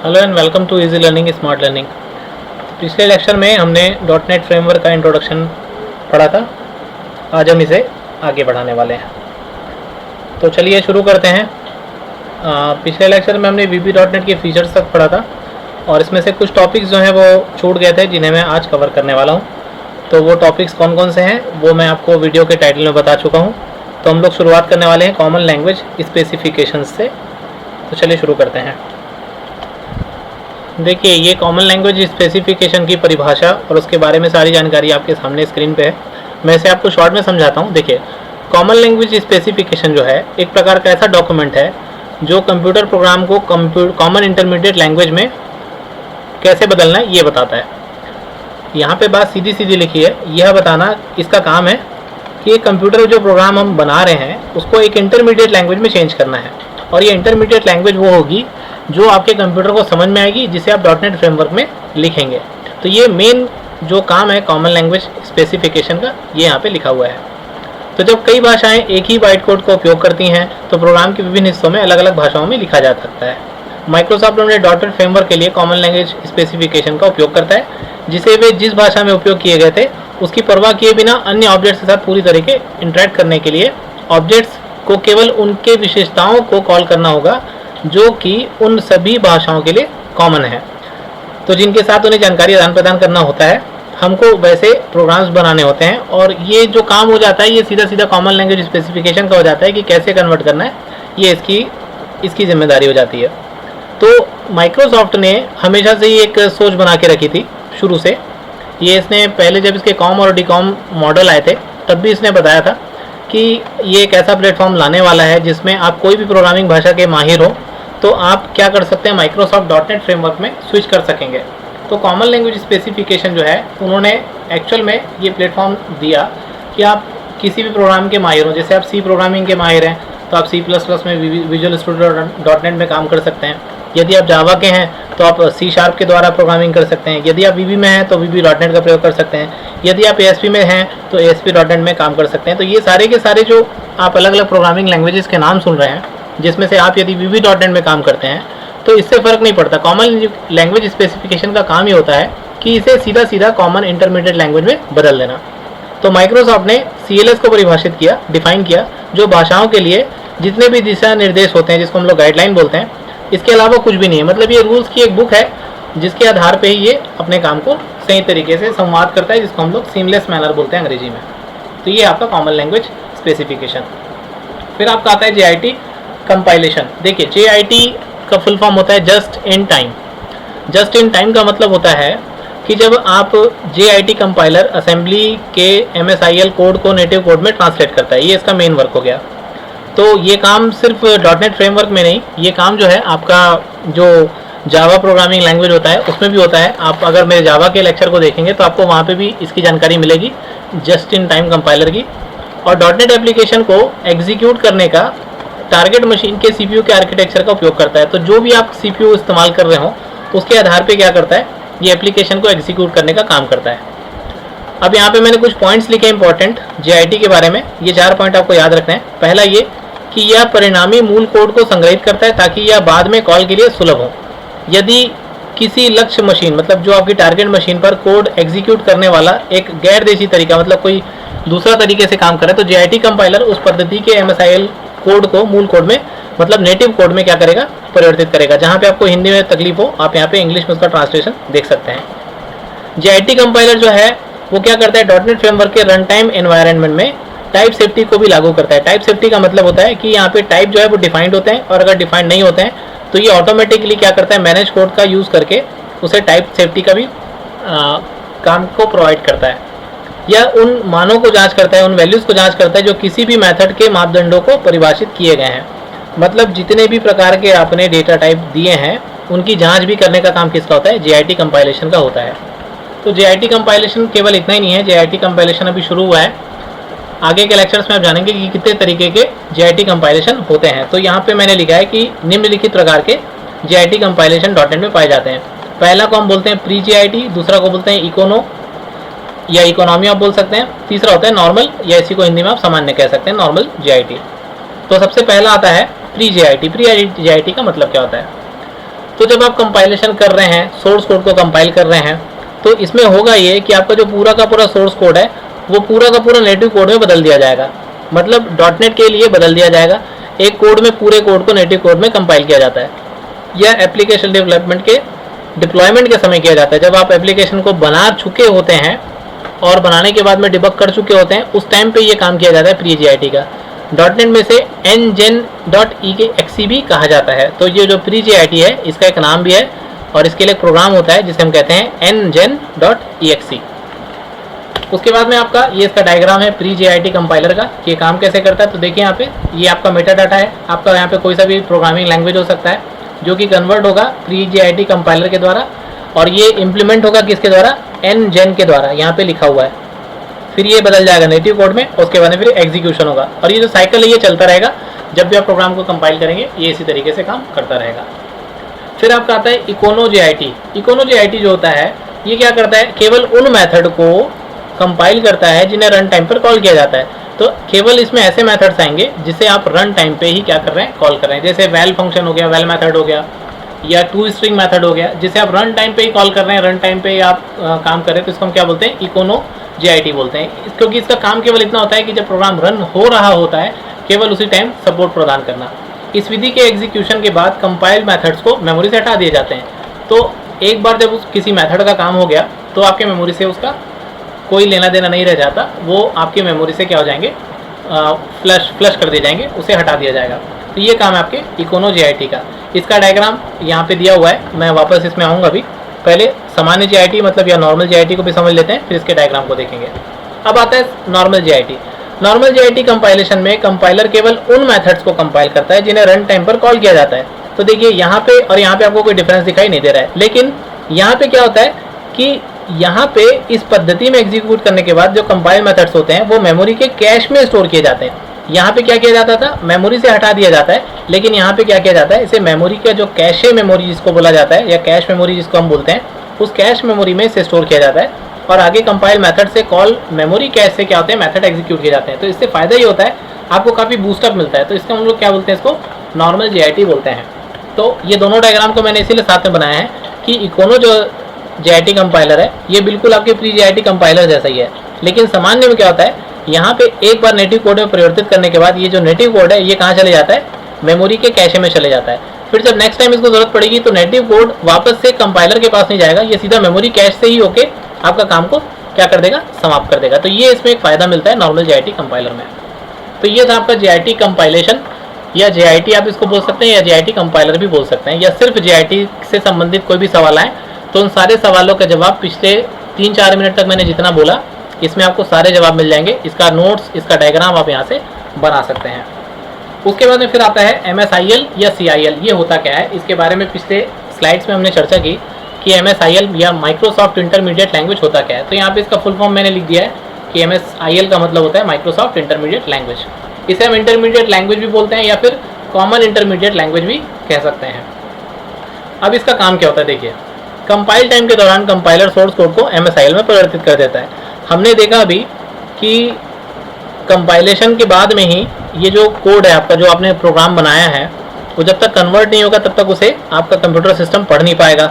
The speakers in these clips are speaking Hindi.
Hello and welcome to easy learning smart learning. पिछले लेक्चर में हमने .NET फ्रेमवर्क का इंट्रोडक्शन पढ़ा था। आज हम इसे आगे बढ़ाने वाले हैं, तो चलिए शुरू करते हैं। पिछले लेक्चर में हमने VB.NET के फीचर्स तक पढ़ा था और इसमें से कुछ टॉपिक्स जो हैं वो छूट गए थे जिन्हें मैं आज कवर करने वाला हूँ। तो वो टॉपिक्स कौन कौन से हैं वो मैं आपको वीडियो के टाइटल में बता चुका हूँ। तो हम लोग शुरुआत करने वाले हैं कॉमन लैंग्वेज स्पेसिफिकेशंस से। तो चलिए शुरू करते हैं। देखिए, ये कॉमन लैंग्वेज स्पेसिफिकेशन की परिभाषा और उसके बारे में सारी जानकारी आपके सामने स्क्रीन पे है। मैं इसे आपको शॉर्ट में समझाता हूँ। देखिए, कॉमन लैंग्वेज स्पेसिफिकेशन जो है एक प्रकार का ऐसा डॉक्यूमेंट है जो कंप्यूटर प्रोग्राम को कॉमन इंटरमीडिएट लैंग्वेज में कैसे बदलना है ये बताता है। यहाँ पे बात सीधी सीधी लिखी है, यह बताना इसका काम है कि कंप्यूटर जो प्रोग्राम हम बना रहे हैं उसको एक इंटरमीडिएट लैंग्वेज में चेंज करना है, और ये इंटरमीडिएट लैंग्वेज वो होगी जो आपके कंप्यूटर को समझ में आएगी, जिसे आप .NET फ्रेमवर्क में लिखेंगे। तो ये मेन जो काम है कॉमन लैंग्वेज स्पेसिफिकेशन का, ये यहाँ पे लिखा हुआ है। तो जब कई भाषाएं एक ही बाइट कोड का उपयोग करती हैं तो प्रोग्राम के विभिन्न हिस्सों में अलग अलग भाषाओं में लिखा जा सकता है। माइक्रोसॉफ्ट अपने .NET फ्रेमवर्क के लिए कॉमन लैंग्वेज स्पेसिफिकेशन का उपयोग करता है, जिसे वे जिस भाषा में उपयोग किए गए थे उसकी परवाह किए बिना अन्य ऑब्जेक्ट्स के साथ पूरी तरीके इंटरेक्ट करने के लिए ऑब्जेक्ट्स को केवल उनके विशेषताओं को कॉल करना होगा जो कि उन सभी भाषाओं के लिए कॉमन है। तो जिनके साथ उन्हें जानकारी आदान प्रदान करना होता है, हमको वैसे प्रोग्राम्स बनाने होते हैं, और ये जो काम हो जाता है ये सीधा सीधा कॉमन लैंग्वेज स्पेसिफिकेशन का हो जाता है कि कैसे कन्वर्ट करना है, ये इसकी जिम्मेदारी हो जाती है। तो माइक्रोसॉफ्ट ने हमेशा से ही एक सोच बना के रखी थी शुरू से। ये इसने पहले जब इसके कॉम और डीकॉम मॉडल आए थे तब भी इसने बताया था कि ये एक ऐसा प्लेटफॉर्म लाने वाला है जिसमें आप कोई भी प्रोग्रामिंग भाषा के माहिर हो तो आप क्या कर सकते हैं, माइक्रोसॉफ्ट .NET फ्रेमवर्क में स्विच कर सकेंगे। तो कॉमन लैंग्वेज स्पेसिफिकेशन जो है उन्होंने एक्चुअल में ये प्लेटफॉर्म दिया कि आप किसी भी प्रोग्राम के माहिर हो। जैसे आप C प्रोग्रामिंग के माहिर हैं तो आप C++ में विजुअल स्टूडियो .NET में काम कर सकते हैं। यदि आप जावा के हैं तो आप C# के द्वारा प्रोग्रामिंग कर सकते हैं। यदि आप VB में हैं तो VB.NET का प्रयोग कर सकते हैं। यदि आप ASP में हैं तो ASP.NET में काम कर सकते हैं। तो ये सारे के सारे जो आप अलग अलग प्रोग्रामिंग लैंग्वेजेस के नाम सुन रहे हैं, जिसमें से आप यदि VB.NET में काम करते हैं तो इससे फ़र्क नहीं पड़ता। कॉमन लैंग्वेज स्पेसिफिकेशन का काम ही होता है कि इसे सीधा सीधा कॉमन इंटरमीडिएट लैंग्वेज में बदल देना। तो माइक्रोसॉफ्ट ने CLS को परिभाषित किया, डिफाइन किया, जो भाषाओं के लिए जितने भी दिशा निर्देश होते हैं, जिसको हम लोग गाइडलाइन बोलते हैं, इसके अलावा कुछ भी नहीं है। मतलब ये रूल्स की एक बुक है जिसके आधार पे ही ये अपने काम को सही तरीके से संवाद करता है, जिसको हम लोग सीमलेस मैनर बोलते हैं अंग्रेजी में। तो ये आपका कॉमन लैंग्वेज स्पेसिफिकेशन। फिर आपका आता है JIT कंपाइलेशन। देखिए, JIT का फुल फॉर्म होता है just in time. Just in time का मतलब होता है कि जब आप JIT कंपाइलर असेंबली के MSIL कोड को नेटिव कोड में ट्रांसलेट करता है, ये इसका मेन वर्क हो गया। तो ये काम सिर्फ .NET फ्रेमवर्क में नहीं, ये काम जो है आपका जो जावा प्रोग्रामिंग लैंग्वेज होता है उसमें भी होता है। आप अगर मेरे जावा के लेक्चर को देखेंगे तो आपको वहाँ पे भी इसकी जानकारी मिलेगी, जस्ट इन टाइम कंपाइलर की। और .NET एप्लीकेशन को एग्जीक्यूट करने का टारगेट मशीन के CPU के आर्किटेक्चर का उपयोग करता है। तो जो भी आप CPU इस्तेमाल कर रहे हो उसके आधार पर क्या करता है, ये एप्लीकेशन को एग्जीक्यूट करने का काम करता है। अब यहाँ पे मैंने कुछ पॉइंट्स लिखे इंपॉर्टेंट JIT के बारे में। ये 4 पॉइंट आपको याद रखना है। पहला ये कि यह परिणामी मूल कोड को संग्रहित करता है ताकि यह बाद में कॉल के लिए सुलभ हो। यदि किसी लक्ष्य मशीन, मतलब जो आपकी टारगेट मशीन पर कोड एग्जीक्यूट करने वाला एक गैर देशी तरीका, मतलब कोई दूसरा तरीके से काम करे, तो JIT कंपाइलर उस पद्धति के MSIL कोड को मूल कोड में, मतलब नेटिव कोड में क्या करेगा, परिवर्तित करेगा। जहाँ पे आपको हिंदी में तकलीफ हो आप यहाँ पे इंग्लिश में उसका ट्रांसलेशन देख सकते हैं। JIT कंपाइलर जो है वो क्या करता है, .NET फ्रेमवर्क के रन टाइम एनवायरनमेंट में टाइप सेफ्टी को भी लागू करता है। टाइप सेफ्टी का मतलब होता है कि यहाँ पे टाइप जो है वो डिफाइंड होते हैं, और अगर डिफाइंड नहीं होते हैं तो ये ऑटोमेटिकली क्या करता है, मैनेज कोड का यूज़ करके उसे टाइप सेफ्टी का भी काम को प्रोवाइड करता है। यह उन मानों को जांच करता है, उन वैल्यूज़ को जांच करता है जो किसी भी मेथड के मापदंडों को परिभाषित किए गए हैं। मतलब जितने भी प्रकार के आपने डेटा टाइप दिए हैं उनकी जाँच भी करने का काम किसका होता है, JIT कंपाइलेशन का होता है। तो JIT कंपाइलेशन केवल इतना ही नहीं है, JIT कंपाइलेशन अभी शुरू हुआ है। आगे के लेक्चर्स में आप जानेंगे कि कितने तरीके के JIT कंपाइलेशन होते हैं। तो यहाँ पे मैंने लिखा है कि निम्नलिखित प्रकार के JIT कंपाइलेशन .NET में पाए जाते हैं। पहला को हम बोलते हैं प्री JIT, दूसरा को बोलते हैं इकोनो या इकोनॉमी आप बोल सकते हैं, तीसरा होता है नॉर्मल, या इसी को हिंदी में आप सामान्य कह सकते हैं, नॉर्मल JIT। तो सबसे पहला आता है प्री JIT। प्री JIT का मतलब क्या होता है, तो जब आप कंपाइलेशन कर रहे हैं, सोर्स कोड को कंपाइल कर रहे हैं, तो इसमें होगा ये कि आपका जो पूरा का पूरा सोर्स कोड है वो पूरा का पूरा नेटिव कोड में बदल दिया जाएगा। मतलब डॉटनेट के लिए बदल दिया जाएगा। एक कोड में पूरे कोड को नेटिव कोड में कंपाइल किया जाता है। यह एप्लीकेशन डेवलपमेंट के डिप्लॉयमेंट के समय किया जाता है। जब आप एप्लीकेशन को बना चुके होते हैं और बनाने के बाद में डिबग कर चुके होते हैं, उस टाइम पे ये काम किया जाता है प्री-जीआईटी का। डॉटनेट में से ngen.exe भी कहा जाता है। तो ये जो प्री-जीआईटी है इसका एक नाम भी है और इसके लिए एक प्रोग्राम होता है जिसे हम कहते हैं ngen.exe। उसके बाद में आपका ये इसका डायग्राम है प्री-जीआईटी कंपाइलर का, ये काम कैसे करता है। तो देखिए यहाँ पे ये आपका मेटा डाटा है। आपका यहाँ पे कोई सा भी प्रोग्रामिंग लैंग्वेज हो सकता है जो कि कन्वर्ट होगा प्री-जीआईटी कंपाइलर के द्वारा, और ये इम्प्लीमेंट होगा किसके द्वारा, ngen के द्वारा। यहाँ पे लिखा हुआ है। फिर ये बदल जाएगा नेटिव कोड में, उसके बाद में फिर एग्जीक्यूशन होगा। और ये जो साइकिल है ये चलता रहेगा। जब भी आप प्रोग्राम को कंपाइल करेंगे ये इसी तरीके से काम करता रहेगा। फिर आपका आता है इकोनो-जीआईटी। इकोनो-जीआईटी जो होता है ये क्या करता है, केवल उन मेथड को कंपाइल करता है जिन्हें रन टाइम पर कॉल किया जाता है। तो केवल इसमें ऐसे मेथड्स आएंगे जिसे आप रन टाइम पे ही क्या कर रहे हैं, कॉल कर रहे हैं। जैसे वैल फंक्शन हो गया, वैल मेथड हो गया, या टू स्ट्रिंग मेथड हो गया, जिसे आप रन टाइम पे ही कॉल कर रहे हैं, रन टाइम पे ही आप काम कर रहे हैं, तो इसको हम क्या बोलते हैं, इकोनो-जीआईटी बोलते हैं। क्योंकि इसका काम केवल इतना होता है कि जब प्रोग्राम रन हो रहा होता है केवल उसी टाइम सपोर्ट प्रदान करना। इस विधि के एग्जीक्यूशन के बाद कंपाइल मेथड्स को मेमोरी से हटा दिए जाते हैं। तो एक बार जब किसी मेथड का काम हो गया तो आपके मेमोरी से उसका कोई लेना देना नहीं रह जाता, वो आपके मेमोरी से क्या हो जाएंगे, फ्लश कर दिए जाएंगे, उसे हटा दिया जाएगा। तो ये काम है आपके इकोनो-जीआईटी का। इसका डायग्राम यहाँ पे दिया हुआ है, मैं वापस इसमें आऊँगा अभी। पहले सामान्य जीआईटी मतलब या नॉर्मल जीआईटी को भी समझ लेते हैं, फिर इसके डायग्राम को देखेंगे। अब आता है normal JIT. Normal JIT compilation में कंपाइलर केवल उन मेथड्स को कंपाइल करता है जिन्हें रन टाइम पर कॉल किया जाता है। तो देखिए यहाँ पे और यहाँ पे आपको कोई डिफरेंस दिखाई नहीं दे रहा है, लेकिन यहाँ पे क्या होता है कि यहाँ पे इस पद्धति में एग्जीक्यूट करने के बाद जो कंपाइल मेथड्स होते हैं वो मेमोरी के कैश में स्टोर किए जाते हैं। यहाँ पे क्या किया जाता था, मेमोरी से हटा दिया जाता है, लेकिन यहाँ पे क्या किया जाता है, इसे मेमोरी का जो कैशे मेमोरी जिसको बोला जाता है या कैश मेमोरी जिसको हम बोलते हैं, उस कैश मेमोरी में इसे स्टोर किया जाता है और आगे कंपाइल मेथड से कॉल मेमोरी कैश से क्या होते हैं, मेथड एग्जीक्यूट किए जाते हैं। तो इससे फायदा ये होता है आपको काफ़ी बूस्टअप मिलता है। तो इसका हम लोग क्या बोलते हैं, इसको नॉर्मल जीआईटी बोलते हैं। तो ये दोनों डायग्राम को मैंने इसीलिए साथ में बनाया है कि इकोनो जो जीआईटी कंपाइलर है ये बिल्कुल आपके प्री-जीआईटी कंपाइलर जैसा ही है, लेकिन सामान्य में क्या होता है, यहाँ पे एक बार नेटिव कोड में परिवर्तित करने के बाद ये जो नेटिव कोड है ये कहाँ चले जाता है, मेमोरी के कैशे में चले जाता है। फिर जब नेक्स्ट टाइम इसको जरूरत पड़ेगी तो नेटिव कोड वापस से कंपाइलर के पास नहीं जाएगा, ये सीधा मेमोरी कैश से ही होके आपका काम को क्या कर देगा, समाप्त कर देगा। तो ये इसमें एक फ़ायदा मिलता है नॉर्मल जीआईटी कंपाइलर में। तो ये था आपका जीआईटी कंपाइलेशन, या जीआईटी आप इसको बोल सकते हैं या जीआईटी कंपाइलर भी बोल सकते हैं, या सिर्फ जीआईटी से संबंधित कोई भी सवाल आए तो उन सारे सवालों का जवाब पिछले 3-4 मिनट तक मैंने जितना बोला इसमें आपको सारे जवाब मिल जाएंगे। इसका नोट्स, इसका डायग्राम आप यहाँ से बना सकते हैं। उसके बाद में फिर आता है MSIL या CIL। ये होता क्या है, इसके बारे में पिछले स्लाइड्स में हमने चर्चा की कि MSIL या माइक्रोसॉफ्ट इंटरमीडिएट लैंग्वेज होता क्या है। तो यहाँ पे इसका फुल फॉर्म मैंने लिख दिया है कि MSIL का मतलब होता है माइक्रोसॉफ्ट इंटरमीडिएट लैंग्वेज। इसे हम इंटरमीडिएट लैंग्वेज भी बोलते हैं या फिर कॉमन इंटरमीडिएट लैंग्वेज भी कह सकते हैं। अब इसका काम क्या होता है, देखिए कंपाइल टाइम के दौरान कंपाइलर सोर्स कोड को MSIL में परिवर्तित कर देता है। हमने देखा अभी कि कंपाइलेशन के बाद में ही ये जो कोड है आपका, जो आपने प्रोग्राम बनाया है, वो जब तक कन्वर्ट नहीं होगा तब तक उसे आपका कंप्यूटर सिस्टम पढ़ नहीं पाएगा।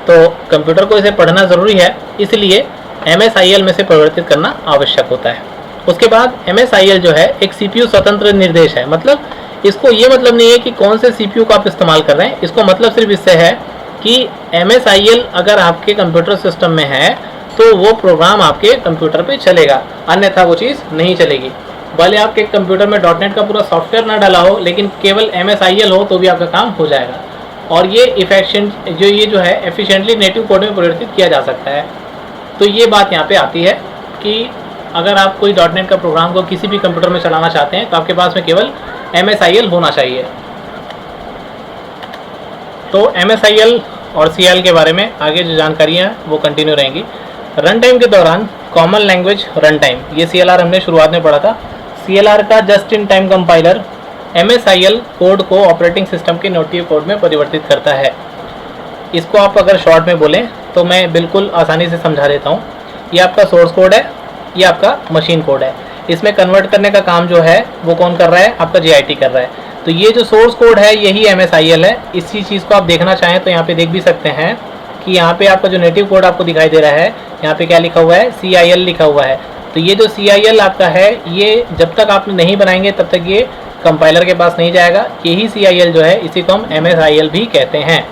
तो कंप्यूटर को इसे पढ़ना ज़रूरी है, इसलिए MSIL में से परिवर्तित करना आवश्यक होता है। उसके बाद MSIL जो है एक CPU स्वतंत्र निर्देश है। मतलब इसको ये मतलब नहीं है कि कौन से CPU को आप इस्तेमाल कर रहे हैं, इसको मतलब सिर्फ इससे है कि MSIL अगर आपके कंप्यूटर सिस्टम में है तो वो प्रोग्राम आपके कंप्यूटर पे चलेगा, अन्यथा वो चीज़ नहीं चलेगी। भले आपके कंप्यूटर में .NET का पूरा सॉफ्टवेयर ना डाला हो, लेकिन केवल MSIL हो तो भी आपका काम हो जाएगा। और ये एफिशिएंटली नेटिव कोड में परिवर्तित किया जा सकता है। तो ये बात यहाँ पे आती है कि अगर आप कोई .NET का प्रोग्राम को किसी भी कंप्यूटर में चलाना चाहते हैं तो आपके पास में केवल MSIL होना चाहिए। तो MSIL और CIL के बारे में आगे जो जानकारियाँ हैं वो कंटिन्यू रहेंगी। रन टाइम के दौरान कॉमन लैंग्वेज रन टाइम, ये CLR हमने शुरुआत में पढ़ा था। CLR का just in time compiler MSIL code को ऑपरेटिंग सिस्टम के नेटिव कोड में परिवर्तित करता है। इसको आप अगर शॉर्ट में बोलें तो मैं बिल्कुल आसानी से समझा देता हूँ। ये आपका सोर्स कोड है, ये आपका मशीन कोड है। इसमें कन्वर्ट करने का काम जो है वो कौन कर रहा है, आपका GIT कर रहा है। तो ये जो सोर्स कोड है यही MSIL है। इसी चीज़ को आप देखना चाहें तो यहाँ पे देख भी सकते हैं कि यहाँ पे आपका जो नेटिव कोड आपको दिखाई दे रहा है, यहाँ पे क्या लिखा हुआ है, CIL लिखा हुआ है। तो ये जो CIL आपका है, ये जब तक आप नहीं बनाएंगे तब तक ये कंपाइलर के पास नहीं जाएगा। यही CIL जो है, इसी को हम MSIL भी कहते हैं।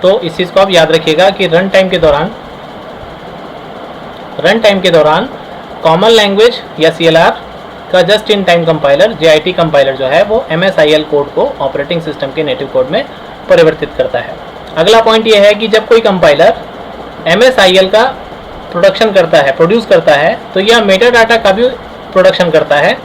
तो इस चीज़ को आप याद रखिएगा कि रन टाइम के दौरान कॉमन लैंग्वेज या CLR का just in time compiler, JIT compiler जो है, वो MSIL कोड को ऑपरेटिंग सिस्टम के नेटिव कोड में परिवर्तित करता है। अगला पॉइंट ये है कि जब कोई कंपाइलर MSIL का प्रोड्यूस करता है तो यह मेटा डाटा का भी प्रोडक्शन करता है।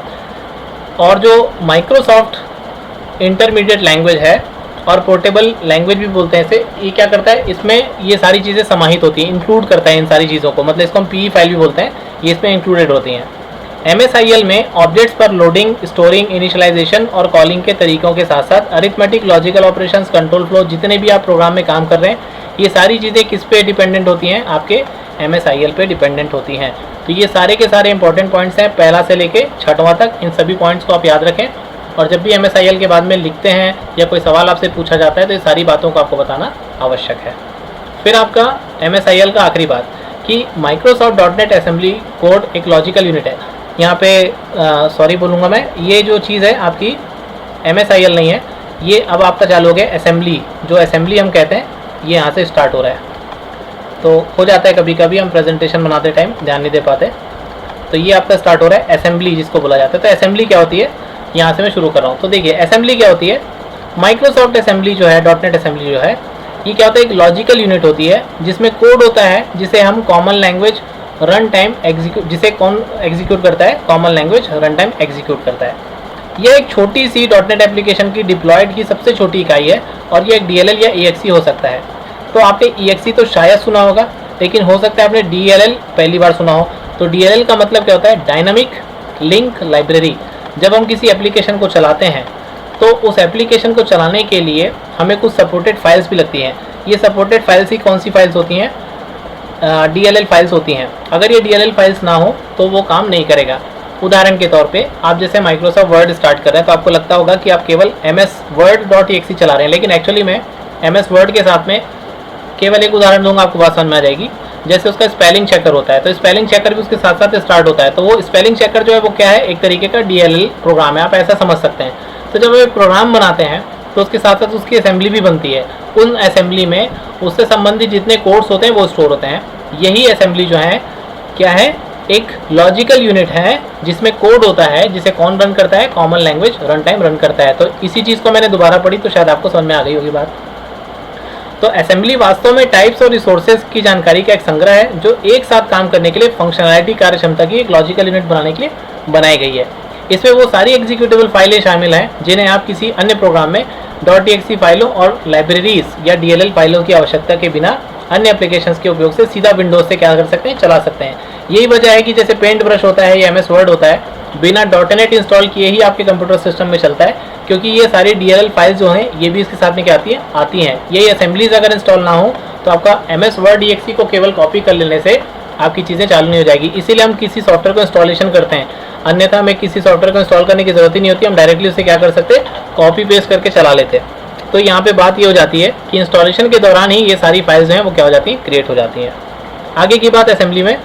और जो माइक्रोसॉफ्ट इंटरमीडिएट लैंग्वेज है और पोर्टेबल लैंग्वेज भी बोलते हैं इसे, ये क्या करता है, इसमें ये सारी चीज़ें समाहित होती हैं, इंक्लूड करता है इन सारी चीज़ों को, मतलब इसको हम PE फाइल भी बोलते हैं, ये इसमें इंक्लूडेड होती हैं। MSIL में ऑब्जेक्ट्स पर लोडिंग, स्टोरिंग, इनिशियलाइजेशन और कॉलिंग के तरीकों के साथ साथ arithmetic, logical operations, control flow, जितने भी आप प्रोग्राम में काम कर रहे हैं, ये सारी चीज़ें किस पे डिपेंडेंट होती हैं, आपके MSIL पे डिपेंडेंट होती हैं। तो ये सारे के सारे इंपॉर्टेंट पॉइंट्स हैं, पहला से लेके छठवां तक। इन सभी पॉइंट्स को आप याद रखें और जब भी MSIL के बाद में लिखते हैं या कोई सवाल आपसे पूछा जाता है तो ये सारी बातों को आपको बताना आवश्यक है। फिर आपका MSIL का आखिरी बात कि Microsoft.NET असेंबली कोड एक लॉजिकल यूनिट है। यहाँ पे सॉरी बोलूँगा मैं, ये जो चीज़ है आपकी MSIL नहीं है, ये अब आपका चालू हो गया असेंबली। जो असेंबली हम कहते हैं ये यहाँ से स्टार्ट हो रहा है। तो हो जाता है कभी कभी हम प्रेजेंटेशन बनाते टाइम ध्यान नहीं दे पाते, तो ये आपका स्टार्ट हो रहा है असेंबली जिसको बोला जाता है। तो असेंबली क्या होती है, यहाँ से मैं शुरू कर रहा हूँ। तो देखिए असेंबली क्या होती है, माइक्रोसॉफ्ट असेंबली जो है, .NET असेंबली जो है, ये क्या होता है, एक लॉजिकल यूनिट होती है जिसमें कोड होता है जिसे हम कॉमन लैंग्वेज रन टाइम जिसे कौन एग्जीक्यूट करता है, common language run time execute करता है। यह एक छोटी सी .NET एप्लीकेशन की डिप्लॉयड की सबसे छोटी इकाई है और ये एक DLL या EXE हो सकता है। तो आपने EXE तो शायद सुना होगा, लेकिन हो सकता है आपने DLL पहली बार सुना हो। तो DLL का मतलब क्या होता है, डायनामिक लिंक लाइब्रेरी। जब हम किसी एप्लीकेशन को चलाते हैं तो उस एप्लीकेशन को चलाने के लिए हमें कुछ सपोर्टेड फाइल्स भी लगती हैं। ये सपोर्टेड फाइल्स ही कौन सी फाइल्स होती हैं, DLL फाइल्स होती हैं। अगर ये DLL फाइल्स ना हो तो वो काम नहीं करेगा। उदाहरण के तौर पे आप जैसे माइक्रोसॉफ्ट वर्ड स्टार्ट कर रहे हैं तो आपको लगता होगा कि आप केवल MS-Word.exe चला रहे हैं, लेकिन एक्चुअली में MS वर्ड के साथ में केवल एक उदाहरण दूंगा, आपको बात समझ में आ जाएगी। जैसे उसका स्पेलिंग चेकर होता है, तो स्पेलिंग चेकर भी उसके साथ साथ स्टार्ट होता है। तो वो स्पेलिंग चेकर जो है वो क्या है, एक तरीके का DLL प्रोग्राम है, आप ऐसा समझ सकते हैं। तो जब आप प्रोग्राम बनाते हैं तो उसके साथ साथ उसकी असेंबली भी बनती है। उन असेंबली में उससे संबंधित जितने कोड्स होते हैं वो स्टोर होते हैं। यही असेंबली जो है क्या है, एक लॉजिकल यूनिट है जिसमें कोड होता है जिसे कौन रन करता है, common language run time run करता है। तो इसी चीज़ को मैंने दोबारा पढ़ी तो शायद आपको समझ में आ गई होगी बात। तो असेंबली वास्तव में टाइप्स और रिसोर्सेज की जानकारी का एक संग्रह है जो एक साथ काम करने के लिए फंक्शनैलिटी, कार्यक्षमता की एक लॉजिकल यूनिट बनाने के लिए बनाई गई है। इसमें वो सारी एग्जीक्यूटेबल फाइलें शामिल हैं जिन्हें आप किसी अन्य प्रोग्राम में .exe फाइलों और लाइब्रेरीज या DLL फाइलों की आवश्यकता के बिना अन्य एप्लीकेशंस के उपयोग से सीधा विंडोज से क्या कर सकते हैं, चला सकते हैं। यही वजह है कि जैसे पेंट ब्रश होता है या MS वर्ड होता है, बिना .NET इंस्टॉल किए ही आपके कंप्यूटर सिस्टम में चलता है, क्योंकि ये सारी DLL फाइल्स जो हैं ये भी इसके साथ में क्या आती हैं। यही असेंबलीज अगर इंस्टॉल ना हो तो आपका MS वर्ड exe को केवल कॉपी कर लेने से आपकी चीज़ें चालू नहीं हो जाएगी। इसीलिए हम किसी सॉफ्टवेयर को इंस्टॉलेशन करते हैं, अन्यथा हमें किसी सॉफ्टवेयर को इंस्टॉल करने की जरूरत ही नहीं होती। हम डायरेक्टली उसे क्या कर सकते, कॉपी पेस्ट करके चला लेते हैं। तो यहाँ पे बात ये हो जाती है कि इंस्टॉलेशन के दौरान ही ये सारी फाइल्स हैं वो क्या हो जाती हैं, क्रिएट हो जाती हैं। आगे की बात असेंबली में,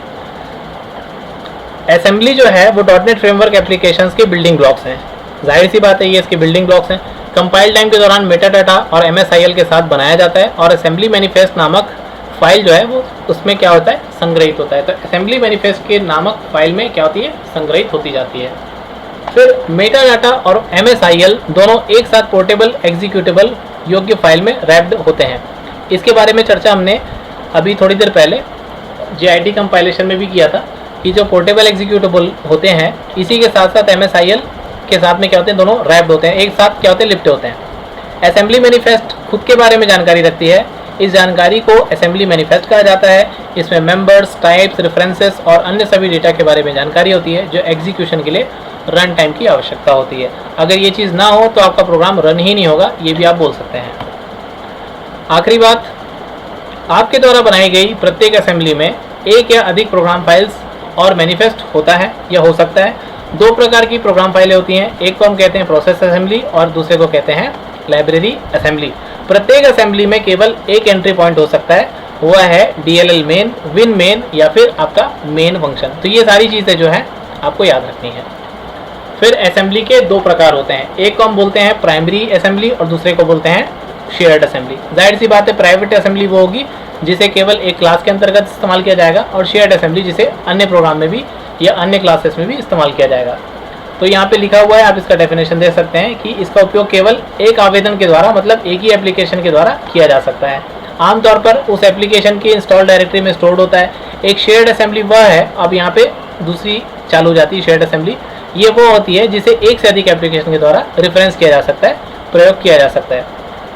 असेंबली जो है वो .NET फ्रेमवर्क एप्लीकेशंस के बिल्डिंग ब्लॉक्स हैं। जाहिर सी बात है ये इसके बिल्डिंग ब्लॉक्स हैं। कंपाइल टाइम के दौरान मेटा डाटा और MSIL के साथ बनाया जाता है और असेंबली मैनिफेस्ट नामक फाइल जो है वो उसमें क्या होता है, संग्रहित होता है। तो असेंबली मैनिफेस्ट के नामक फाइल में क्या होती है, संग्रहित होती जाती है। फिर मेटा डाटा और MSIL दोनों एक साथ पोर्टेबल एग्जीक्यूटेबल योग्य फाइल में रैप्ड होते हैं। इसके बारे में चर्चा हमने अभी थोड़ी देर पहले JIT कंपाइलेशन में भी किया था कि जो पोर्टेबल एग्जीक्यूटेबल होते हैं इसी के साथ साथ MSIL के साथ में क्या होते हैं, दोनों रैप्ड होते हैं, एक साथ क्या होते हैं, लिपटे होते हैं। असेंबली मैनिफेस्ट खुद के बारे में जानकारी रखती है। इस जानकारी को असेंबली मैनिफेस्ट कहा जाता है। इसमें मेंबर्स, टाइप्स, रेफरेंसेस और अन्य सभी डेटा के बारे में जानकारी होती है जो एग्जीक्यूशन के लिए रन टाइम की आवश्यकता होती है। अगर ये चीज़ ना हो तो आपका प्रोग्राम रन ही नहीं होगा, ये भी आप बोल सकते हैं। आखिरी बात, आपके द्वारा बनाई गई प्रत्येक असेंबली में एक या अधिक प्रोग्राम फाइल्स और मैनिफेस्ट होता है या हो सकता है। दो प्रकार की प्रोग्राम फाइलें होती हैं, एक को हम कहते हैं प्रोसेस असेंबली और दूसरे को कहते हैं लाइब्रेरी असेंबली। प्रत्येक असेंबली में केवल एक एंट्री पॉइंट हो सकता है, वह है DLL मेन, विन मेन या फिर आपका मेन फंक्शन। तो ये सारी चीज़ें जो है आपको याद रखनी है। फिर असेंबली के दो प्रकार होते हैं, एक को हम बोलते हैं प्राइमरी असेंबली और दूसरे को बोलते हैं शेयर्ड असेंबली। जाहिर सी बात है प्राइवेट असेंबली वो होगी जिसे केवल एक क्लास के अंतर्गत इस्तेमाल किया जाएगा, और शेयर्ड असेंबली जिसे अन्य प्रोग्राम में भी या अन्य क्लासेस में भी इस्तेमाल किया जाएगा। तो यहाँ पे लिखा हुआ है, आप इसका डेफिनेशन दे सकते हैं कि इसका उपयोग केवल एक आवेदन के द्वारा, मतलब एक ही एप्लीकेशन के द्वारा किया जा सकता है। आमतौर पर उस एप्लीकेशन की इंस्टॉल डायरेक्टरी में स्टोर्ड होता है। एक शेयर्ड असेंबली वह है, अब यहाँ पे दूसरी चालू हो जाती है शेयर्ड असेंबली, ये वो होती है जिसे एक से अधिक एप्लीकेशन के द्वारा रेफरेंस किया जा सकता है, प्रयोग किया जा सकता है।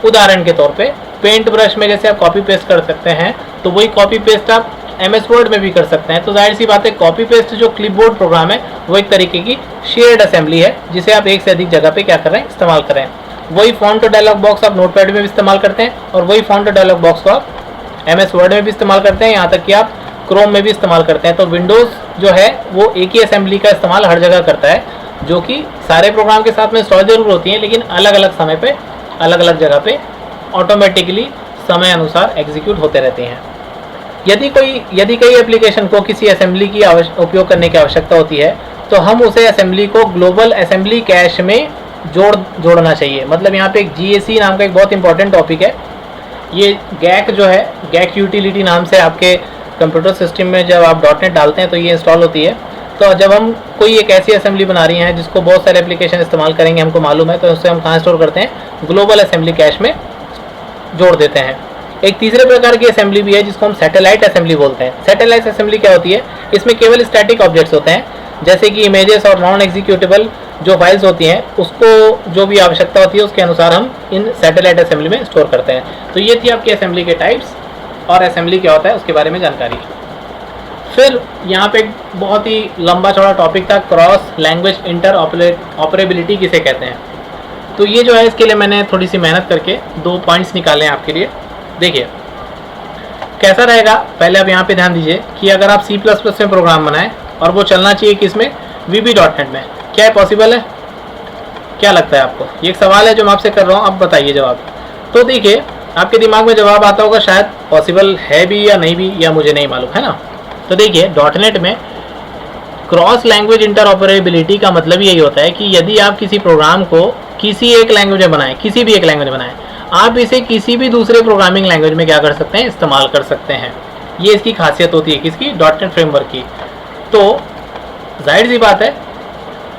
उदाहरण के तौर पे पेंट ब्रश में जैसे आप कॉपी पेस्ट कर सकते हैं, तो वही कॉपी पेस्ट आप MS वर्ड में भी कर सकते हैं। तो जाहिर सी बात है कॉपी पेस्ट जो क्लिपबोर्ड प्रोग्राम है वो एक तरीके की शेयर्ड असेंबली है, जिसे आप एक से अधिक जगह पे क्या कर रहे हैं, इस्तेमाल कर रहे हैं। वही फॉन्ट और डायलॉग बॉक्स आप नोटपैड में भी इस्तेमाल करते हैं, और वही फॉन्ट और डायलॉग बॉक्स को आप MS वर्ड में भी इस्तेमाल करते हैं, यहाँ तक कि आप क्रोम में भी इस्तेमाल करते हैं। तो विंडोज़ जो है वो एक ही असेंबली का इस्तेमाल हर जगह करता है, जो कि सारे प्रोग्राम के साथ में इंस्टॉल जरूर होती हैं, लेकिन अलग अलग समय पे अलग अलग जगह पे ऑटोमेटिकली समय अनुसार एग्जीक्यूट होते रहते हैं। यदि कई एप्लीकेशन को किसी असेंबली की उपयोग करने की आवश्यकता होती है, तो हम उसे असेंबली को ग्लोबल असेंबली कैश में जोड़ना चाहिए। मतलब यहाँ पे एक GAC नाम का एक बहुत इंपॉर्टेंट टॉपिक है। ये गैक जो है, गैक यूटिलिटी नाम से आपके कंप्यूटर सिस्टम में जब आप .NET डालते हैं तो ये इंस्टॉल होती है। तो जब हम कोई एक ऐसी असेंबली बना रही हैं जिसको बहुत सारे एप्लीकेशन इस्तेमाल करेंगे, हमको मालूम है, तो उससे हम कहाँ स्टोर करते हैं, ग्लोबल असेंबली कैश में जोड़ देते हैं। एक तीसरे प्रकार की असेंबली भी है जिसको हम सैटेलाइट असेंबली बोलते हैं। सैटेलाइट असेंबली क्या होती है, इसमें केवल स्टैटिक ऑब्जेक्ट्स होते हैं, जैसे कि इमेजेस और नॉन एग्जीक्यूटेबल जो फाइल्स होती हैं, उसको जो भी आवश्यकता होती है उसके अनुसार हम इन सैटेलाइट असेंबली में स्टोर करते हैं। तो ये थी आपकी असेंबली के टाइप्स और असेंबली क्या होता है उसके बारे में जानकारी। फिर यहाँ पे एक बहुत ही लंबा चौड़ा टॉपिक था, क्रॉस लैंग्वेज इंटर ऑपरेबिलिटी किसे कहते हैं। तो ये जो है इसके लिए मैंने थोड़ी सी मेहनत करके 2 पॉइंट्स निकाले हैं आपके लिए। देखिए कैसा रहेगा, पहले आप यहाँ पे ध्यान दीजिए कि अगर आप C++ में प्रोग्राम बनाएं और वो चलना चाहिए किसमें, VB.NET में, क्या पॉसिबल है? क्या लगता है आपको? ये एक सवाल है जो मैं आपसे कर रहा हूँ, आप बताइए जवाब। तो देखिए आपके दिमाग में जवाब आता होगा शायद पॉसिबल है भी या नहीं भी, या मुझे नहीं मालूम, है ना। तो देखिए .NET में क्रॉस लैंग्वेज इंटरऑपरेबिलिटी का मतलब यही होता है कि यदि आप किसी प्रोग्राम को किसी एक लैंग्वेज में बनाएं, किसी भी एक लैंग्वेज में बनाएं, आप इसे किसी भी दूसरे प्रोग्रामिंग लैंग्वेज में क्या कर सकते हैं, इस्तेमाल कर सकते हैं। ये इसकी खासियत होती है किसकी, .NET फ्रेमवर्क की। तो जाहिर सी बात है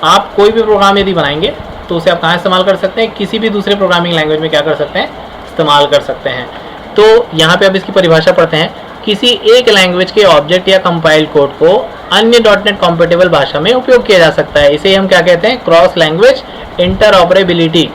आप कोई भी प्रोग्राम यदि बनाएंगे तो उसे आप कहाँ इस्तेमाल कर सकते हैं, किसी भी दूसरे प्रोग्रामिंग लैंग्वेज में क्या कर सकते हैं, इस्तेमाल कर सकते हैं। तो यहाँ पे अब इसकी परिभाषा पढ़ते हैं। किसी एक लैंग्वेज के ऑब्जेक्ट या कंपाइल कोड को अन्य .NET कॉम्पेटेबल भाषा में उपयोग किया जा सकता है। इसे हम क्या कहते हैं, cross language interoperability.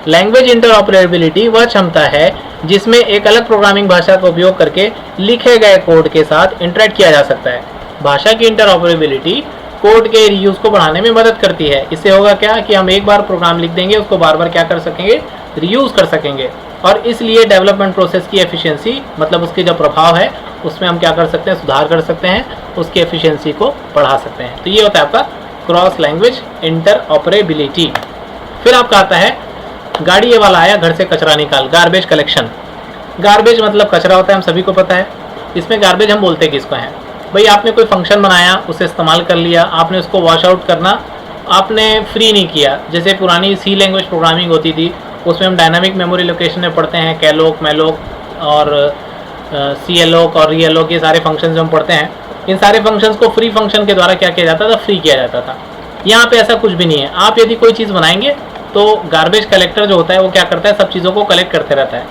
Language interoperability वह क्षमता है जिसमें एक अलग प्रोग्रामिंग भाषा का उपयोग करके लिखे गए कोड के साथ इंटरेक्ट किया जा सकता है। भाषा की इंटरऑपरेबिलिटी कोड के रीयूज को बढ़ाने में मदद करती है। इससे होगा क्या कि हम एक बार प्रोग्राम लिख देंगे, उसको बार बार क्या कर सकेंगे, रीयूज कर सकेंगे, और इसलिए डेवलपमेंट प्रोसेस की एफिशिएंसी, मतलब उसके जो प्रभाव है उसमें हम क्या कर सकते हैं, सुधार कर सकते हैं, उसकी एफिशिएंसी को बढ़ा सकते हैं। तो ये होता है आपका क्रॉस लैंग्वेज इंटरऑपरेबिलिटी। फिर आपका आता है गाड़ी ये वाला आया घर से कचरा निकाल, गार्बेज कलेक्शन। गार्बेज मतलब कचरा होता है, हम सभी को पता है। इसमें गार्बेज हम बोलते किसको हैं, भाई आपने कोई फंक्शन बनाया, उसे इस्तेमाल कर लिया, आपने उसको वॉश आउट करना आपने फ्री नहीं किया। जैसे पुरानी C लैंग्वेज प्रोग्रामिंग होती थी, उसमें हम डायनामिक मेमोरी लोकेशन में पढ़ते हैं, कैलोक, मैलोक और CLOC और रीएलोक, ये सारे फंक्शन जो हम पढ़ते हैं, इन सारे फंक्शंस को फ्री फंक्शन के द्वारा क्या किया जाता था, फ्री किया जाता था। यहाँ पे ऐसा कुछ भी नहीं है। आप यदि कोई चीज़ बनाएंगे तो गार्बेज कलेक्टर जो होता है वो क्या करता है, सब चीज़ों को कलेक्ट करते रहता है।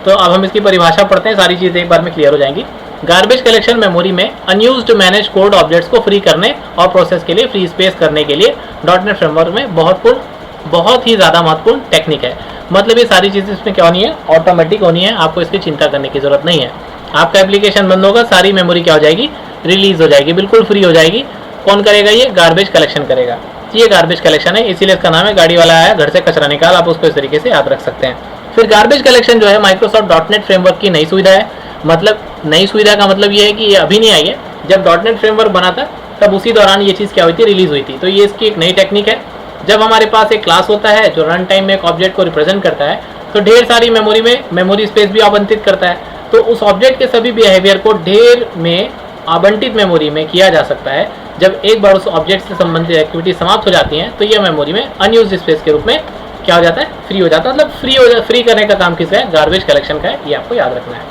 तो अब हम इसकी परिभाषा पढ़ते हैं, सारी चीज़ें एक बार में क्लियर हो जाएंगी। गार्बेज कलेक्शन मेमोरी में अनयूज्ड मैनेज कोड ऑब्जेक्ट्स को फ्री करने और प्रोसेस के लिए फ्री स्पेस करने के लिए .NET फ्रेमवर्क में बहुत ही ज़्यादा महत्वपूर्ण टेक्निक है। मतलब ये सारी चीज़ें इसमें क्या होनी है, ऑटोमेटिक होनी है, आपको इसकी चिंता करने की ज़रूरत नहीं है। आपका एप्लीकेशन बंद होगा, सारी मेमोरी क्या हो जाएगी, रिलीज़ हो जाएगी, बिल्कुल फ्री हो जाएगी। कौन करेगा, ये गार्बेज कलेक्शन करेगा। ये गार्बेज कलेक्शन है, इसीलिए इसका नाम है गाड़ी वाला आया घर से कचरा निकाल। आप उसको इस तरीके से याद रख सकते हैं। फिर गार्बेज कलेक्शन जो है माइक्रोसॉफ्ट .NET फ्रेमवर्क की नई सुविधा है। मतलब नई सुविधा का मतलब ये है कि ये अभी नहीं आई है। जब .NET फ्रेमवर्क बना था तब उसी दौरान ये चीज़ क्या हुई थी, रिलीज़ हुई थी। तो ये इसकी एक नई टेक्निक है। जब हमारे पास एक क्लास होता है जो रन टाइम में एक ऑब्जेक्ट को रिप्रेजेंट करता है, तो ढेर सारी मेमोरी में मेमोरी स्पेस भी आवंटित करता है। तो उस ऑब्जेक्ट के सभी बिहेवियर को ढेर में आवंटित मेमोरी में किया जा सकता है। जब एक बार उस ऑब्जेक्ट से संबंधित एक्टिविटी समाप्त हो जाती हैं, तो यह मेमोरी में अनयूज्ड स्पेस के रूप में क्या हो जाता है, फ्री हो जाता है। मतलब फ्री करने का काम किसका है, गार्बेज कलेक्शन का है। ये आपको याद रखना है।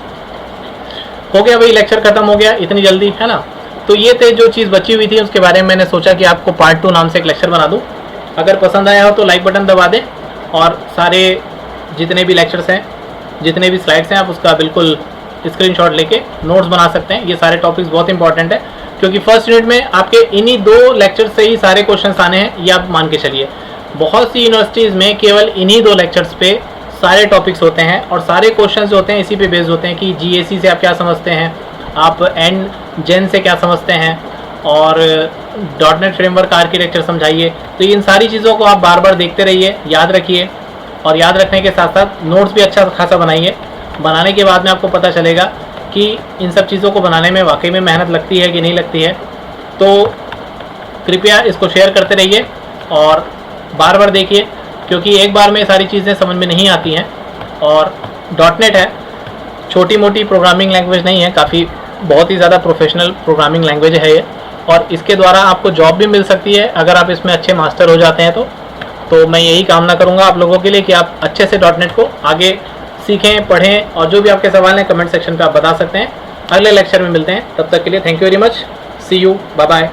हो गया भाई, लेक्चर खत्म हो गया इतनी जल्दी, है ना। तो ये थे जो चीज़ बची हुई थी, उसके बारे में मैंने सोचा कि आपको पार्ट 2 नाम से एक लेक्चर बना दूँ। अगर पसंद आया हो तो लाइक बटन दबा दें, और सारे जितने भी लेक्चर्स हैं, जितने भी स्लाइड्स हैं, आप उसका बिल्कुल स्क्रीनशॉट लेके नोट्स बना सकते हैं। ये सारे टॉपिक्स बहुत इंपॉर्टेंट है, क्योंकि फर्स्ट यूनिट में आपके इन्हीं 2 लेक्चर से ही सारे क्वेश्चंस आने हैं, ये आप मान के चलिए। बहुत सी यूनिवर्सिटीज़ में केवल इन्हीं 2 लेक्चर्स पे सारे टॉपिक्स होते हैं, और सारे क्वेश्चंस जो होते हैं इसी पे बेस्ड होते हैं कि जीएसी से आप क्या समझते हैं, आप एंड जेन से क्या समझते हैं, और .NET फ्रेमवर्क आर्किटेक्चर समझाइए। तो इन सारी चीज़ों को आप बार बार देखते रहिए, याद रखिए, और याद रखने के साथ साथ नोट्स भी अच्छा खासा बनाइए। बनाने के बाद में आपको पता चलेगा कि इन सब चीज़ों को बनाने में वाकई में मेहनत लगती है कि नहीं लगती है। तो कृपया इसको शेयर करते रहिए और बार बार देखिए, क्योंकि एक बार में सारी चीज़ें समझ में नहीं आती हैं। और .NET है, छोटी मोटी प्रोग्रामिंग लैंग्वेज नहीं है, काफ़ी बहुत ही ज़्यादा प्रोफेशनल प्रोग्रामिंग लैंग्वेज है ये, और इसके द्वारा आपको जॉब भी मिल सकती है अगर आप इसमें अच्छे मास्टर हो जाते हैं। तो मैं यही कामना करूँगा आप लोगों के लिए कि आप अच्छे से .NET को आगे सीखें, पढ़ें, और जो भी आपके सवाल हैं कमेंट सेक्शन पे आप बता सकते हैं। अगले लेक्चर में मिलते हैं, तब तक के लिए thank you very much, see you, bye bye.